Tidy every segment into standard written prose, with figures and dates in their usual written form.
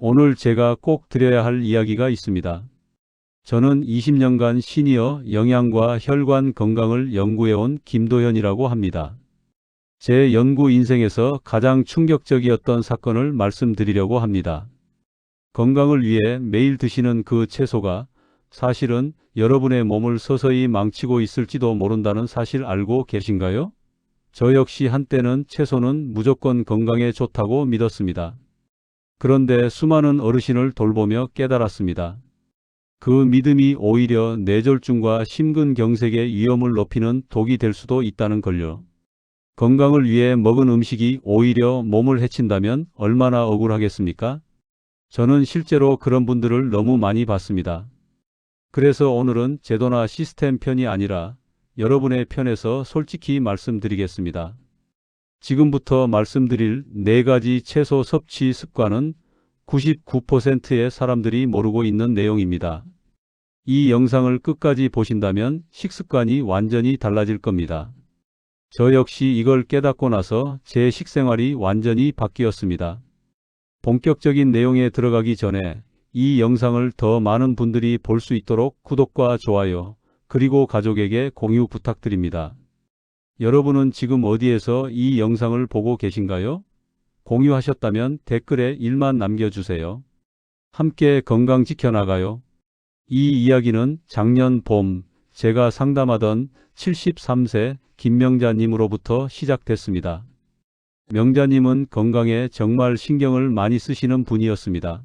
오늘 제가 꼭 드려야 할 이야기가 있습니다. 저는 20년간 시니어 영양과 혈관 건강을 연구해온 김도현이라고 합니다. 제 연구 인생에서 가장 충격적이었던 사건을 말씀드리려고 합니다. 건강을 위해 매일 드시는 그 채소가 사실은 여러분의 몸을 서서히 망치고 있을지도 모른다는 사실 알고 계신가요? 저 역시 한때는 채소는 무조건 건강에 좋다고 믿었습니다. 그런데 수많은 어르신을 돌보며 깨달았습니다. 그 믿음이 오히려 뇌졸중과 심근경색의 위험을 높이는 독이 될 수도 있다는 걸요. 건강을 위해 먹은 음식이 오히려 몸을 해친다면 얼마나 억울하겠습니까? 저는 실제로 그런 분들을 너무 많이 봤습니다. 그래서 오늘은 제도나 시스템 편이 아니라 여러분의 편에서 솔직히 말씀드리겠습니다. 지금부터 말씀드릴 4가지 채소 섭취 습관은 99%의 사람들이 모르고 있는 내용입니다. 이 영상을 끝까지 보신다면 식습관이 완전히 달라질 겁니다. 저 역시 이걸 깨닫고 나서 제 식생활이 완전히 바뀌었습니다. 본격적인 내용에 들어가기 전에 이 영상을 더 많은 분들이 볼 수 있도록 구독과 좋아요, 그리고 가족에게 공유 부탁드립니다. 여러분은 지금 어디에서 이 영상을 보고 계신가요? 공유하셨다면 댓글에 1만 남겨주세요. 함께 건강 지켜나가요. 이 이야기는 작년 봄 제가 상담하던 73세 김명자님으로부터 시작됐습니다. 명자님은 건강에 정말 신경을 많이 쓰시는 분이었습니다.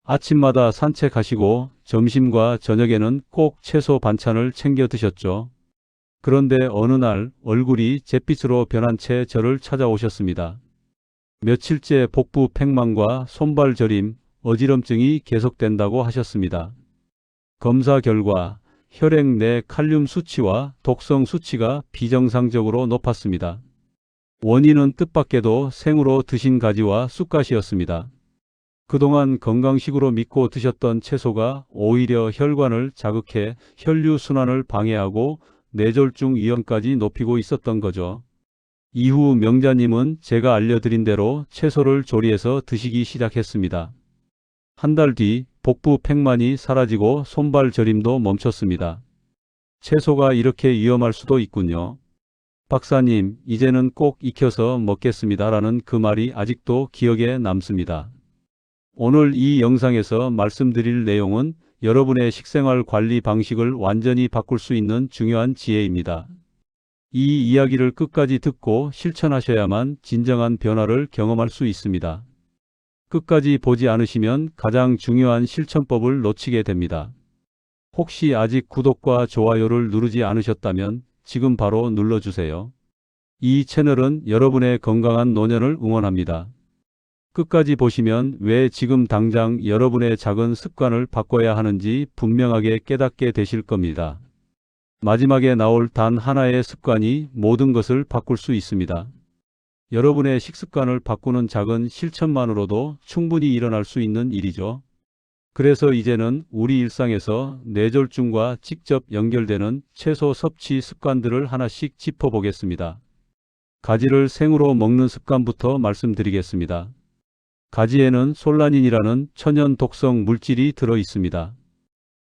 아침마다 산책하시고 점심과 저녁에는 꼭 채소 반찬을 챙겨 드셨죠. 그런데 어느 날 얼굴이 잿빛으로 변한 채 저를 찾아오셨습니다. 며칠째 복부 팽만과 손발 저림, 어지럼증이 계속된다고 하셨습니다. 검사 결과 혈액 내 칼륨 수치와 독성 수치가 비정상적으로 높았습니다. 원인은 뜻밖에도 생으로 드신 가지와 쑥갓이었습니다. 그동안 건강식으로 믿고 드셨던 채소가 오히려 혈관을 자극해 혈류순환을 방해하고 뇌졸중 위험까지 높이고 있었던 거죠. 이후 명자님은 제가 알려드린 대로 채소를 조리해서 드시기 시작했습니다. 한 달 뒤 복부 팽만이 사라지고 손발 저림도 멈췄습니다. 채소가 이렇게 위험할 수도 있군요. 박사님, 이제는 꼭 익혀서 먹겠습니다라는 그 말이 아직도 기억에 남습니다. 오늘 이 영상에서 말씀드릴 내용은 여러분의 식생활 관리 방식을 완전히 바꿀 수 있는 중요한 지혜입니다. 이 이야기를 끝까지 듣고 실천하셔야만 진정한 변화를 경험할 수 있습니다. 끝까지 보지 않으시면 가장 중요한 실천법을 놓치게 됩니다. 혹시 아직 구독과 좋아요를 누르지 않으셨다면 지금 바로 눌러주세요. 이 채널은 여러분의 건강한 노년을 응원합니다. 끝까지 보시면 왜 지금 당장 여러분의 작은 습관을 바꿔야 하는지 분명하게 깨닫게 되실 겁니다. 마지막에 나올 단 하나의 습관이 모든 것을 바꿀 수 있습니다. 여러분의 식습관을 바꾸는 작은 실천만으로도 충분히 일어날 수 있는 일이죠. 그래서 이제는 우리 일상에서 뇌졸중과 직접 연결되는 채소 섭취 습관들을 하나씩 짚어보겠습니다. 가지를 생으로 먹는 습관부터 말씀드리겠습니다. 가지에는 솔라닌이라는 천연 독성 물질이 들어 있습니다.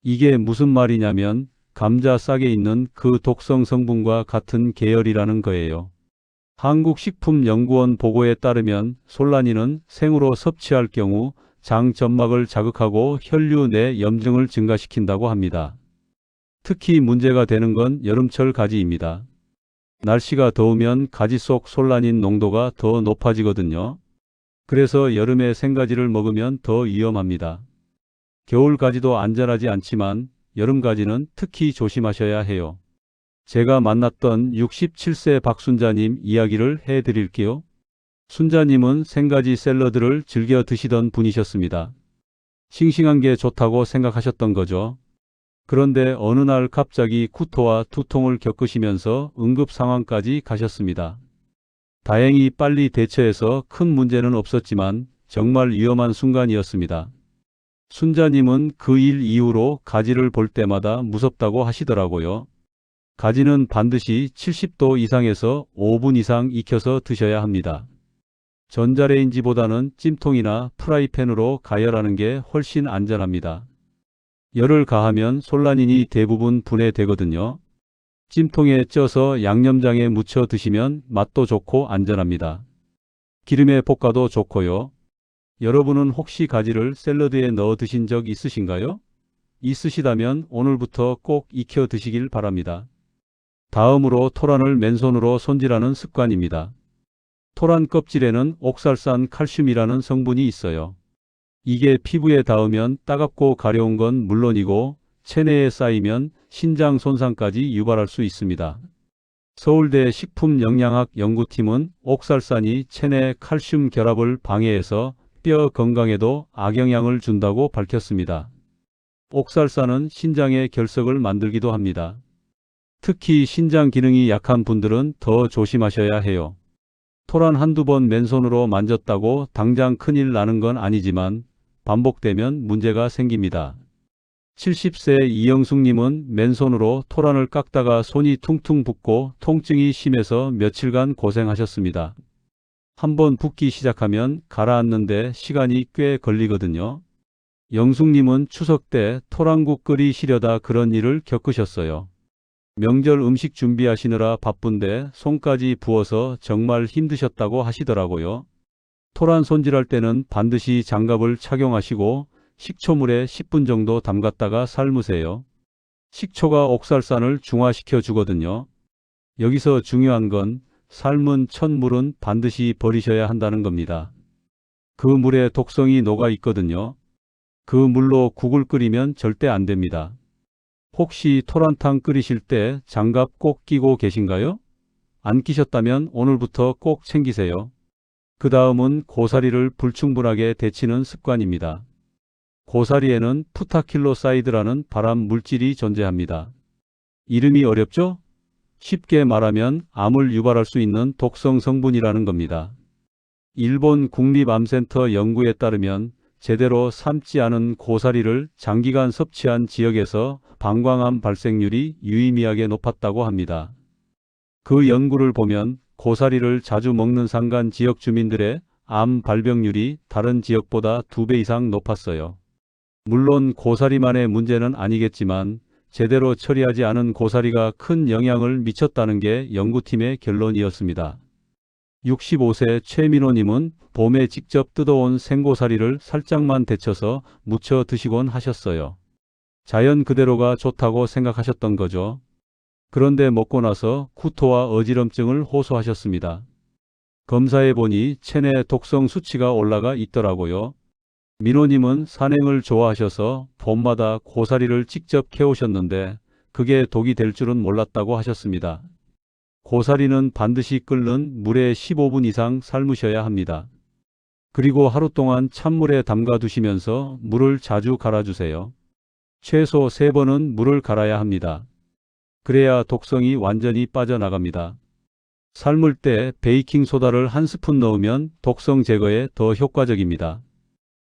이게 무슨 말이냐면 감자 싹에 있는 그 독성 성분과 같은 계열이라는 거예요. 한국식품연구원 보고에 따르면 솔라닌은 생으로 섭취할 경우 장 점막을 자극하고 혈류 내 염증을 증가시킨다고 합니다. 특히 문제가 되는 건 여름철 가지입니다. 날씨가 더우면 가지 속 솔라닌 농도가 더 높아지거든요. 그래서 여름에 생가지를 먹으면 더 위험합니다. 겨울 가지도 안전하지 않지만 여름 가지는 특히 조심하셔야 해요. 제가 만났던 67세 박순자님 이야기를 해드릴게요. 순자님은 생가지 샐러드를 즐겨 드시던 분이셨습니다. 싱싱한 게 좋다고 생각하셨던 거죠. 그런데 어느 날 갑자기 구토와 두통을 겪으시면서 응급 상황까지 가셨습니다. 다행히 빨리 대처해서 큰 문제는 없었지만 정말 위험한 순간이었습니다. 순자님은 그 일 이후로 가지를 볼 때마다 무섭다고 하시더라고요. 가지는 반드시 70도 이상에서 5분 이상 익혀서 드셔야 합니다. 전자레인지보다는 찜통이나 프라이팬으로 가열하는 게 훨씬 안전합니다. 열을 가하면 솔라닌이 대부분 분해되거든요. 찜통에 쪄서 양념장에 묻혀 드시면 맛도 좋고 안전합니다. 기름에 볶아도 좋고요. 여러분은 혹시 가지를 샐러드에 넣어 드신 적 있으신가요? 있으시다면 오늘부터 꼭 익혀 드시길 바랍니다. 다음으로 토란을 맨손으로 손질하는 습관입니다. 토란 껍질에는 옥살산 칼슘이라는 성분이 있어요. 이게 피부에 닿으면 따갑고 가려운 건 물론이고 체내에 쌓이면 신장 손상까지 유발할 수 있습니다. 서울대 식품영양학 연구팀은 옥살산이 체내 칼슘 결합을 방해해서 뼈 건강에도 악영향을 준다고 밝혔습니다. 옥살산은 신장의 결석을 만들기도 합니다. 특히 신장 기능이 약한 분들은 더 조심하셔야 해요. 토란 한두 번 맨손으로 만졌다고 당장 큰일 나는 건 아니지만 반복되면 문제가 생깁니다. 70세 이영숙님은 맨손으로 토란을 깎다가 손이 퉁퉁 붓고 통증이 심해서 며칠간 고생하셨습니다. 한번 붓기 시작하면 가라앉는데 시간이 꽤 걸리거든요. 영숙님은 추석 때 토란국 끓이시려다 그런 일을 겪으셨어요. 명절 음식 준비하시느라 바쁜데 손까지 부어서 정말 힘드셨다고 하시더라고요. 토란 손질할 때는 반드시 장갑을 착용하시고 식초물에 10분 정도 담갔다가 삶으세요. 식초가 옥살산을 중화시켜 주거든요. 여기서 중요한 건 삶은 첫 물은 반드시 버리셔야 한다는 겁니다. 그 물에 독성이 녹아 있거든요. 그 물로 국을 끓이면 절대 안 됩니다. 혹시 토란탕 끓이실 때 장갑 꼭 끼고 계신가요? 안 끼셨다면 오늘부터 꼭 챙기세요. 그 다음은 고사리를 불충분하게 데치는 습관입니다. 고사리에는 푸타킬로사이드라는 발암 물질이 존재합니다. 이름이 어렵죠? 쉽게 말하면 암을 유발할 수 있는 독성 성분이라는 겁니다. 일본 국립암센터 연구에 따르면 제대로 삶지 않은 고사리를 장기간 섭취한 지역에서 방광암 발생률이 유의미하게 높았다고 합니다. 그 연구를 보면 고사리를 자주 먹는 산간 지역 주민들의 암 발병률이 다른 지역보다 2배 이상 높았어요. 물론 고사리만의 문제는 아니겠지만 제대로 처리하지 않은 고사리가 큰 영향을 미쳤다는 게 연구팀의 결론이었습니다. 65세 최민호님은 봄에 직접 뜯어온 생고사리를 살짝만 데쳐서 무쳐 드시곤 하셨어요. 자연 그대로가 좋다고 생각하셨던 거죠. 그런데 먹고 나서 구토와 어지럼증을 호소하셨습니다. 검사해 보니 체내 독성 수치가 올라가 있더라고요. 민호님은 산행을 좋아하셔서 봄마다 고사리를 직접 캐오셨는데 그게 독이 될 줄은 몰랐다고 하셨습니다. 고사리는 반드시 끓는 물에 15분 이상 삶으셔야 합니다. 그리고 하루 동안 찬물에 담가 두시면서 물을 자주 갈아주세요. 최소 3번은 물을 갈아야 합니다. 그래야 독성이 완전히 빠져나갑니다. 삶을 때 베이킹소다를 1스푼 넣으면 독성 제거에 더 효과적입니다.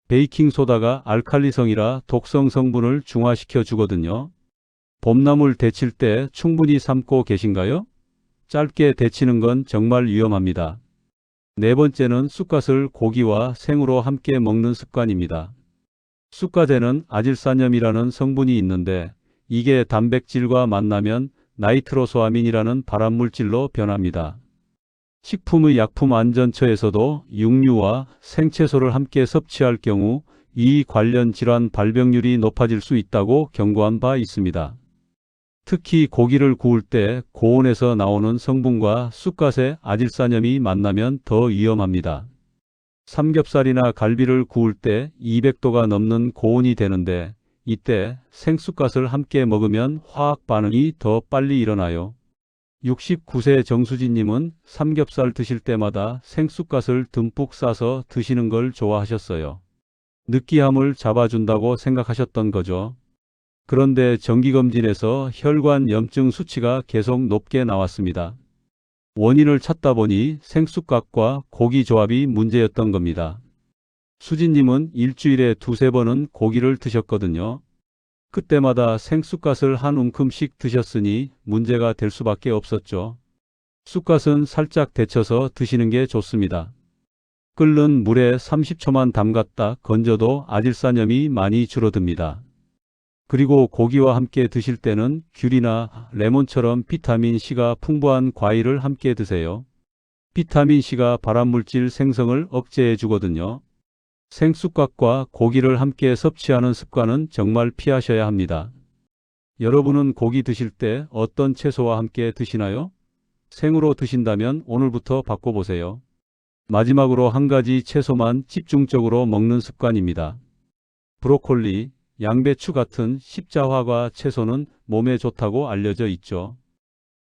베이킹소다가 알칼리성이라 독성 성분을 중화시켜 주거든요. 봄나물 데칠 때 충분히 삶고 계신가요? 짧게 데치는 건 정말 위험합니다. 네 번째는 쑥갓을 고기와 생으로 함께 먹는 습관입니다. 쑥갓에는 아질산염이라는 성분이 있는데 이게 단백질과 만나면 나이트로소아민이라는 발암물질로 변합니다. 식품의 약품안전처에서도 육류와 생채소를 함께 섭취할 경우 이 관련 질환 발병률이 높아질 수 있다고 경고한 바 있습니다. 특히 고기를 구울 때 고온에서 나오는 성분과 쑥갓의 아질산염이 만나면 더 위험합니다. 삼겹살이나 갈비를 구울 때 200도가 넘는 고온이 되는데 이때 생쑥갓을 함께 먹으면 화학 반응이 더 빨리 일어나요. 69세 정수진님은 삼겹살 드실 때마다 생쑥갓을 듬뿍 싸서 드시는 걸 좋아하셨어요. 느끼함을 잡아준다고 생각하셨던 거죠. 그런데 정기검진에서 혈관 염증 수치가 계속 높게 나왔습니다. 원인을 찾다 보니 생쑥갓과 고기 조합이 문제였던 겁니다. 수진님은 일주일에 2~3번은 고기를 드셨거든요. 그때마다 생쑥갓을 한 움큼씩 드셨으니 문제가 될 수밖에 없었죠. 쑥갓은 살짝 데쳐서 드시는 게 좋습니다. 끓는 물에 30초만 담갔다 건져도 아질산염이 많이 줄어듭니다. 그리고 고기와 함께 드실 때는 귤이나 레몬처럼 비타민C가 풍부한 과일을 함께 드세요. 비타민C가 발암물질 생성을 억제해 주거든요. 생쑥갓과 고기를 함께 섭취하는 습관은 정말 피하셔야 합니다. 여러분은 고기 드실 때 어떤 채소와 함께 드시나요? 생으로 드신다면 오늘부터 바꿔보세요. 마지막으로 한 가지 채소만 집중적으로 먹는 습관입니다. 브로콜리, 양배추 같은 십자화과 채소는 몸에 좋다고 알려져 있죠.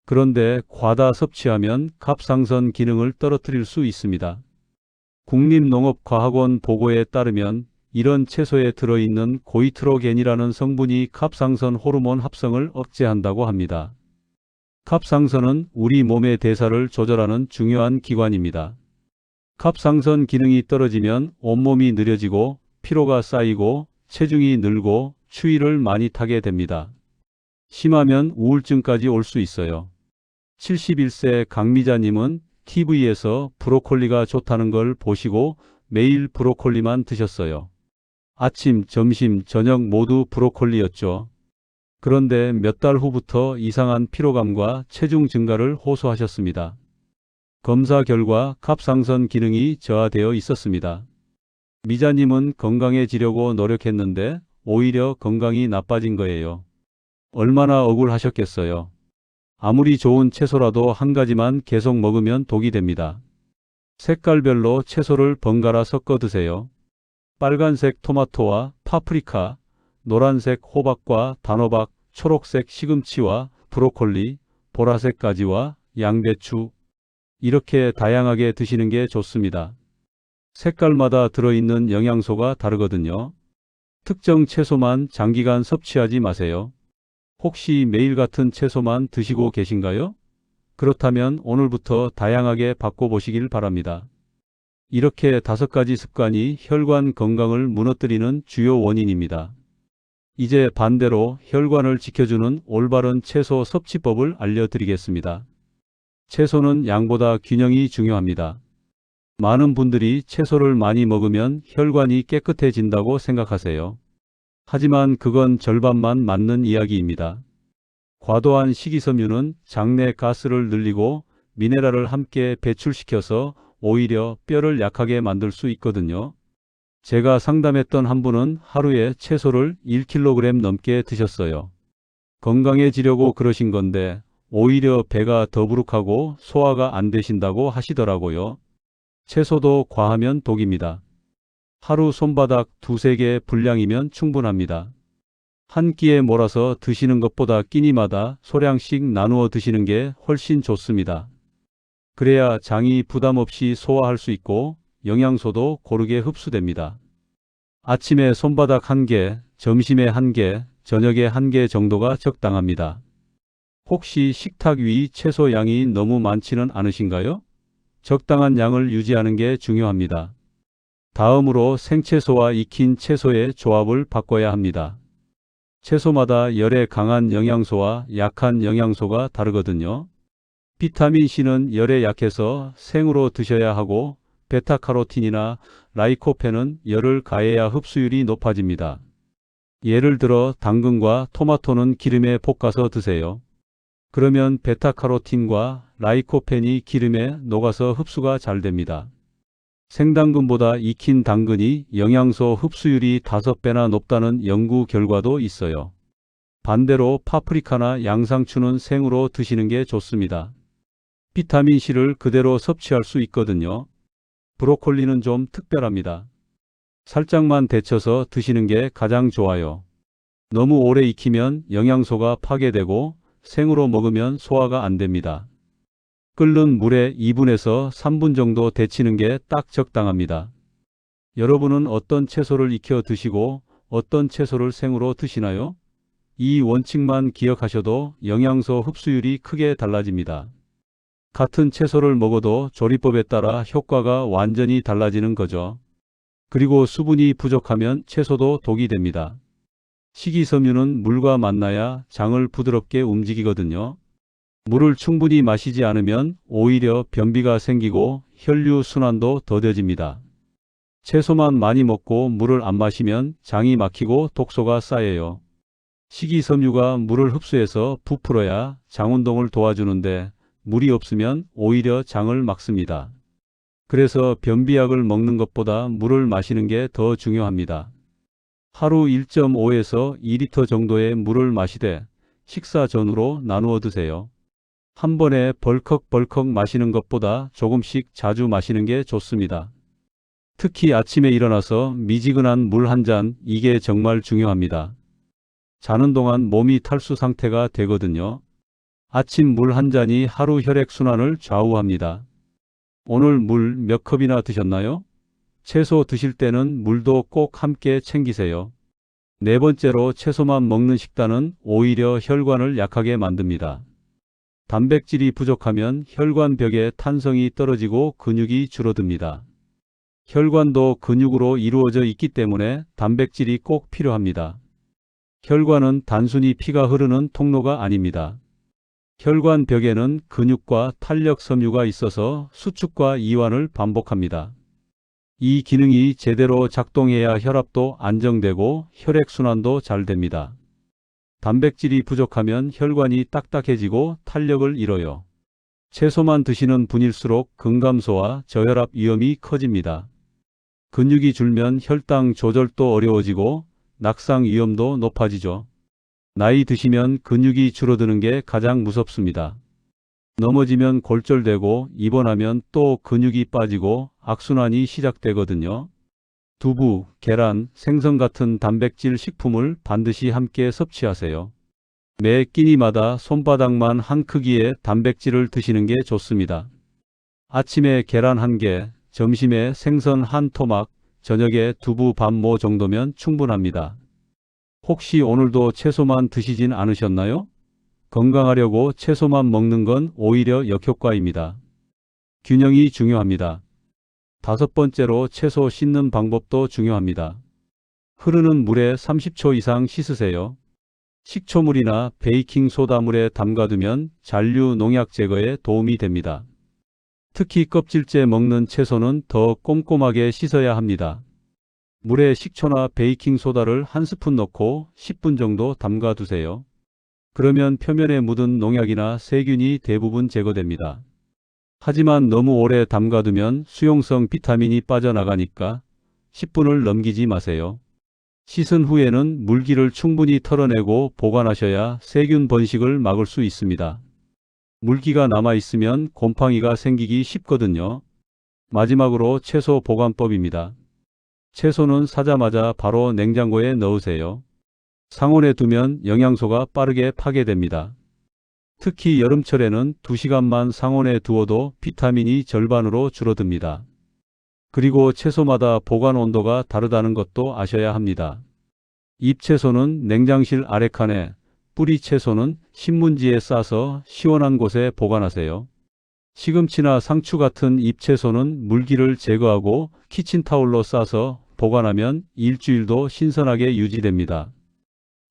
그런데 과다 섭취하면 갑상선 기능을 떨어뜨릴 수 있습니다. 국립농업과학원 보고에 따르면 이런 채소에 들어있는 고이트로겐이라는 성분이 갑상선 호르몬 합성을 억제한다고 합니다. 갑상선은 우리 몸의 대사를 조절하는 중요한 기관입니다. 갑상선 기능이 떨어지면 온몸이 느려지고 피로가 쌓이고 체중이 늘고 추위를 많이 타게 됩니다. 심하면 우울증까지 올 수 있어요. 71세 강미자님은 TV에서 브로콜리가 좋다는 걸 보시고 매일 브로콜리만 드셨어요. 아침, 점심, 저녁 모두 브로콜리였죠. 그런데 몇 달 후부터 이상한 피로감과 체중 증가를 호소하셨습니다. 검사 결과 갑상선 기능이 저하되어 있었습니다. 미자님은 건강해지려고 노력했는데 오히려 건강이 나빠진 거예요. 얼마나 억울하셨겠어요. 아무리 좋은 채소라도 한 가지만 계속 먹으면 독이 됩니다. 색깔별로 채소를 번갈아 섞어 드세요. 빨간색 토마토와 파프리카, 노란색 호박과 단호박, 초록색 시금치와 브로콜리, 보라색 가지와 양배추, 이렇게 다양하게 드시는 게 좋습니다. 색깔마다 들어있는 영양소가 다르거든요. 특정 채소만 장기간 섭취하지 마세요. 혹시 매일 같은 채소만 드시고 계신가요? 그렇다면 오늘부터 다양하게 바꿔보시길 바랍니다. 이렇게 5가지 습관이 혈관 건강을 무너뜨리는 주요 원인입니다. 이제 반대로 혈관을 지켜주는 올바른 채소 섭취법을 알려드리겠습니다. 채소는 양보다 균형이 중요합니다. 많은 분들이 채소를 많이 먹으면 혈관이 깨끗해진다고 생각하세요. 하지만 그건 절반만 맞는 이야기입니다. 과도한 식이섬유는 장내 가스를 늘리고 미네랄을 함께 배출시켜서 오히려 뼈를 약하게 만들 수 있거든요. 제가 상담했던 한 분은 하루에 채소를 1kg 넘게 드셨어요. 건강해지려고 그러신 건데 오히려 배가 더부룩하고 소화가 안 되신다고 하시더라고요. 채소도 과하면 독입니다. 하루 손바닥 2~3개 분량이면 충분합니다. 한 끼에 몰아서 드시는 것보다 끼니마다 소량씩 나누어 드시는 게 훨씬 좋습니다. 그래야 장이 부담 없이 소화할 수 있고 영양소도 고르게 흡수됩니다. 아침에 손바닥 1개, 점심에 1개, 저녁에 1개 정도가 적당합니다. 혹시 식탁 위 채소 양이 너무 많지는 않으신가요? 적당한 양을 유지하는 게 중요합니다. 다음으로 생채소와 익힌 채소의 조합을 바꿔야 합니다. 채소마다 열에 강한 영양소와 약한 영양소가 다르거든요. 비타민C는 열에 약해서 생으로 드셔야 하고 베타카로틴이나 라이코펜은 열을 가해야 흡수율이 높아집니다. 예를 들어 당근과 토마토는 기름에 볶아서 드세요. 그러면 베타카로틴과 라이코펜이 기름에 녹아서 흡수가 잘 됩니다. 생당근보다 익힌 당근이 영양소 흡수율이 5배나 높다는 연구 결과도 있어요. 반대로 파프리카나 양상추는 생으로 드시는 게 좋습니다. 비타민C를 그대로 섭취할 수 있거든요. 브로콜리는 좀 특별합니다. 살짝만 데쳐서 드시는 게 가장 좋아요. 너무 오래 익히면 영양소가 파괴되고 생으로 먹으면 소화가 안 됩니다. 끓는 물에 2분에서 3분 정도 데치는 게 딱 적당합니다. 여러분은 어떤 채소를 익혀 드시고 어떤 채소를 생으로 드시나요? 이 원칙만 기억하셔도 영양소 흡수율이 크게 달라집니다. 같은 채소를 먹어도 조리법에 따라 효과가 완전히 달라지는 거죠. 그리고 수분이 부족하면 채소도 독이 됩니다. 식이섬유는 물과 만나야 장을 부드럽게 움직이거든요. 물을 충분히 마시지 않으면 오히려 변비가 생기고 혈류 순환도 더뎌집니다. 채소만 많이 먹고 물을 안 마시면 장이 막히고 독소가 쌓여요. 식이섬유가 물을 흡수해서 부풀어야 장 운동을 도와주는데 물이 없으면 오히려 장을 막습니다. 그래서 변비약을 먹는 것보다 물을 마시는 게 더 중요합니다. 하루 1.5에서 2리터 정도의 물을 마시되 식사 전후로 나누어 드세요. 한 번에 벌컥벌컥 마시는 것보다 조금씩 자주 마시는 게 좋습니다. 특히 아침에 일어나서 미지근한 물 한 잔, 이게 정말 중요합니다. 자는 동안 몸이 탈수 상태가 되거든요. 아침 물 한 잔이 하루 혈액순환을 좌우합니다. 오늘 물 몇 컵이나 드셨나요? 채소 드실 때는 물도 꼭 함께 챙기세요. 네 번째로, 채소만 먹는 식단은 오히려 혈관을 약하게 만듭니다. 단백질이 부족하면 혈관벽에 탄성이 떨어지고 근육이 줄어듭니다. 혈관도 근육으로 이루어져 있기 때문에 단백질이 꼭 필요합니다. 혈관은 단순히 피가 흐르는 통로가 아닙니다. 혈관벽에는 근육과 탄력 섬유가 있어서 수축과 이완을 반복합니다. 이 기능이 제대로 작동해야 혈압도 안정되고 혈액순환도 잘 됩니다. 단백질이 부족하면 혈관이 딱딱해지고 탄력을 잃어요. 채소만 드시는 분일수록 근감소와 저혈압 위험이 커집니다. 근육이 줄면 혈당 조절도 어려워지고 낙상 위험도 높아지죠. 나이 드시면 근육이 줄어드는 게 가장 무섭습니다. 넘어지면 골절되고 입원하면 또 근육이 빠지고 악순환이 시작되거든요. 두부, 계란, 생선 같은 단백질 식품을 반드시 함께 섭취하세요. 매 끼니마다 손바닥만 한 크기의 단백질을 드시는 게 좋습니다. 아침에 계란 1개, 점심에 생선 한 토막, 저녁에 두부 반모 정도면 충분합니다. 혹시 오늘도 채소만 드시진 않으셨나요? 건강하려고 채소만 먹는 건 오히려 역효과입니다. 균형이 중요합니다. 5번째로, 채소 씻는 방법도 중요합니다. 흐르는 물에 30초 이상 씻으세요. 식초물이나 베이킹소다물에 담가두면 잔류 농약 제거에 도움이 됩니다. 특히 껍질째 먹는 채소는 더 꼼꼼하게 씻어야 합니다. 물에 식초나 베이킹소다를 한 스푼 넣고 10분 정도 담가두세요. 그러면 표면에 묻은 농약이나 세균이 대부분 제거됩니다. 하지만 너무 오래 담가두면 수용성 비타민이 빠져나가니까 10분을 넘기지 마세요. 씻은 후에는 물기를 충분히 털어내고 보관하셔야 세균 번식을 막을 수 있습니다. 물기가 남아있으면 곰팡이가 생기기 쉽거든요. 마지막으로, 채소 보관법입니다. 채소는 사자마자 바로 냉장고에 넣으세요. 상온에 두면 영양소가 빠르게 파괴됩니다. 특히 여름철에는 2시간만 상온에 두어도 비타민이 절반으로 줄어듭니다. 그리고 채소마다 보관 온도가 다르다는 것도 아셔야 합니다. 잎채소는 냉장실 아래칸에, 뿌리 채소는 신문지에 싸서 시원한 곳에 보관하세요. 시금치나 상추 같은 잎채소는 물기를 제거하고 키친타올로 싸서 보관하면 일주일도 신선하게 유지됩니다.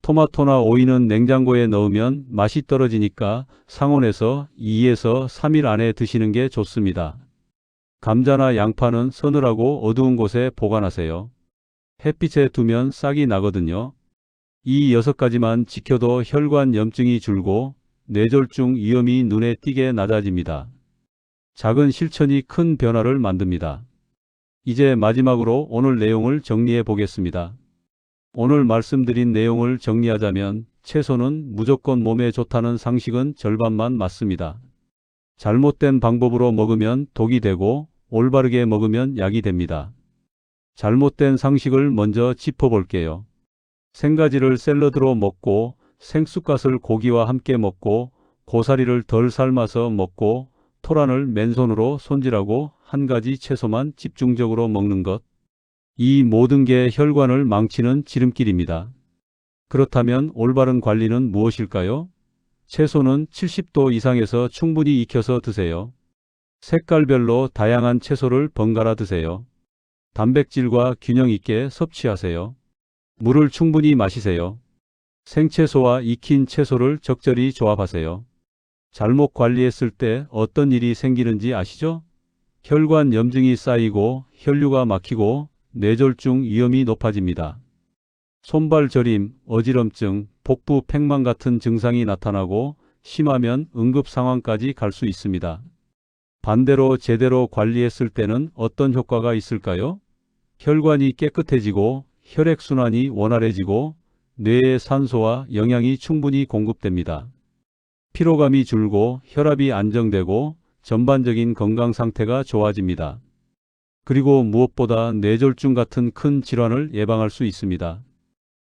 토마토나 오이는 냉장고에 넣으면 맛이 떨어지니까 상온에서 2에서 3일 안에 드시는 게 좋습니다. 감자나 양파는 서늘하고 어두운 곳에 보관하세요. 햇빛에 두면 싹이 나거든요. 이 6가지만 지켜도 혈관 염증이 줄고 뇌졸중 위험이 눈에 띄게 낮아집니다. 작은 실천이 큰 변화를 만듭니다. 이제 마지막으로 오늘 내용을 정리해 보겠습니다. 오늘 말씀드린 내용을 정리하자면, 채소는 무조건 몸에 좋다는 상식은 절반만 맞습니다. 잘못된 방법으로 먹으면 독이 되고 올바르게 먹으면 약이 됩니다. 잘못된 상식을 먼저 짚어볼게요. 생가지를 샐러드로 먹고, 생쑥갓을 고기와 함께 먹고, 고사리를 덜 삶아서 먹고, 토란을 맨손으로 손질하고 한 가지 채소만 집중적으로 먹는 것. 이 모든 게 혈관을 망치는 지름길입니다. 그렇다면 올바른 관리는 무엇일까요? 채소는 70도 이상에서 충분히 익혀서 드세요. 색깔별로 다양한 채소를 번갈아 드세요. 단백질과 균형 있게 섭취하세요. 물을 충분히 마시세요. 생채소와 익힌 채소를 적절히 조합하세요. 잘못 관리했을 때 어떤 일이 생기는지 아시죠? 혈관 염증이 쌓이고 혈류가 막히고 뇌졸중 위험이 높아집니다. 손발 저림, 어지럼증, 복부 팽만 같은 증상이 나타나고 심하면 응급 상황까지 갈 수 있습니다. 반대로 제대로 관리했을 때는 어떤 효과가 있을까요? 혈관이 깨끗해지고 혈액순환이 원활해지고 뇌에 산소와 영양이 충분히 공급됩니다. 피로감이 줄고 혈압이 안정되고 전반적인 건강 상태가 좋아집니다. 그리고 무엇보다 뇌졸중 같은 큰 질환을 예방할 수 있습니다.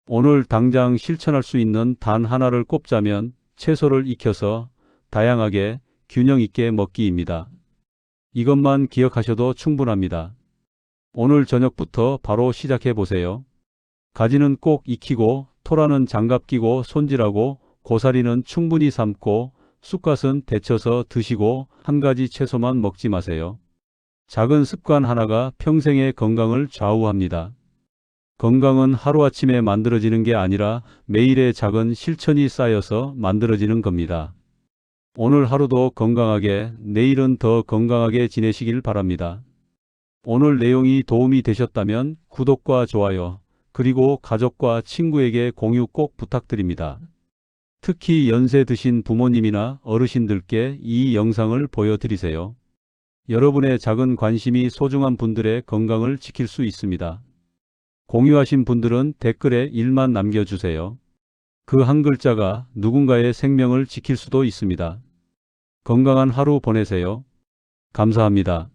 오늘 당장 실천할 수 있는 단 하나를 꼽자면 채소를 익혀서 다양하게 균형 있게 먹기입니다. 이것만 기억하셔도 충분합니다. 오늘 저녁부터 바로 시작해 보세요. 가지는 꼭 익히고 토라는 장갑 끼고 손질하고 고사리는 충분히 삶고 쑥갓은 데쳐서 드시고 한 가지 채소만 먹지 마세요. 작은 습관 하나가 평생의 건강을 좌우합니다. 건강은 하루아침에 만들어지는 게 아니라 매일의 작은 실천이 쌓여서 만들어지는 겁니다. 오늘 하루도 건강하게, 내일은 더 건강하게 지내시길 바랍니다. 오늘 내용이 도움이 되셨다면 구독과 좋아요, 그리고 가족과 친구에게 공유 꼭 부탁드립니다. 특히 연세 드신 부모님이나 어르신들께 이 영상을 보여드리세요. 여러분의 작은 관심이 소중한 분들의 건강을 지킬 수 있습니다. 공유하신 분들은 댓글에 1만 남겨주세요. 그 한 글자가 누군가의 생명을 지킬 수도 있습니다. 건강한 하루 보내세요. 감사합니다.